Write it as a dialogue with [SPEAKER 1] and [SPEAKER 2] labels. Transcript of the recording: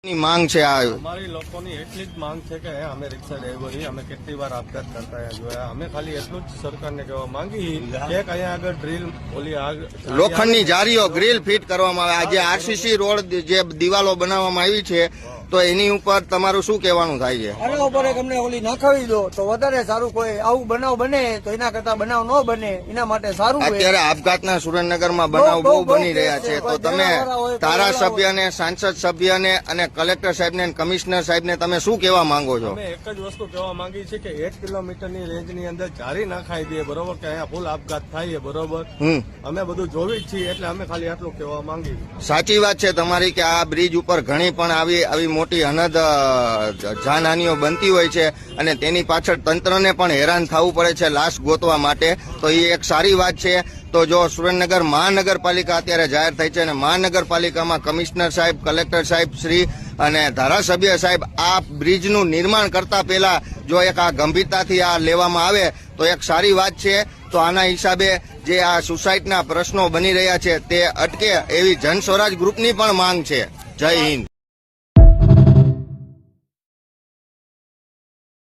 [SPEAKER 1] માંગ છે આ
[SPEAKER 2] અમારી લોકોની એટલી જ માંગ છે કે અમે રિક્ષા ડ્રાઈવરી અમે કેટલી વાર આપઘાત કરતા જોયા. અમે ખાલી એટલું જ સરકારને કહેવા માંગી કે અહીંયા આગળ ડ્રીલ ઓલી
[SPEAKER 1] લોખંડની જારીઓ ગ્રીલ ફિટ કરવામાં આવે. આજે આરસીસી રોડ જે દિવાલો બનાવવામાં આવી છે તો એની ઉપર તમારું શું કહેવાનું થાય છે?
[SPEAKER 3] આના ઉપર એક અમને ઓલી નાખાવી દો તો વધારે સારું. કોઈ આવું બનાવ બને તો એના કરતા બનાવ ન બને એના માટે સારું.
[SPEAKER 1] અત્યારે આપઘાતના સુરેન્દ્રનગરમાં બનાવ બહુ બની રહ્યા છે તો તમે ધારાસભ્યને, સાંસદ સભ્યને અને કલેક્ટર સાહેબને, કમિશનર સાહેબને તમે શું કહેવા માંગો છો?
[SPEAKER 2] અમે એક જ વસ્તુ કહેવા માંગી છે કે 1 કિલોમીટરની રેન્જની અંદર જારી નાખાઈ દે, બરોબર, કે અહીંયા ફૂલ આપઘાત થાય, બરોબર. અમે બધું જોવી જ છીએ એટલે અમે ખાલી આટલું કહેવા માંગી.
[SPEAKER 1] સાચી વાત છે તમારી કે આ બ્રિજ ઉપર ઘણી પણ આવી મોટી અનહદ જાનહાનિઓ બનતી હોય છે અને તેની પાછળ તંત્રને પણ હેરાન થવું પડે છે લાશ ગોતવા માટે. તો એ એક સારી વાત છે. તો જો સુરેન્દ્રનગર મહાનગરપાલિકા અત્યારે જાહેર થઈ છે અને મહાનગરપાલિકામાં કમિશનર સાહેબ, કલેક્ટર સાહેબ શ્રી અને ધારાસભ્ય સાહેબ આ બ્રિજનું નિર્માણ કરતા પહેલા જો એક આ ગંભીરતાથી આ લેવામાં આવે તો એક સારી વાત છે. તો આના હિસાબે જે આ સુસાઇડના પ્રશ્નો બની રહ્યા છે તે અટકે એવી જન સ્વરાજ ગ્રુપની પણ માંગ છે. જય હિન્દ.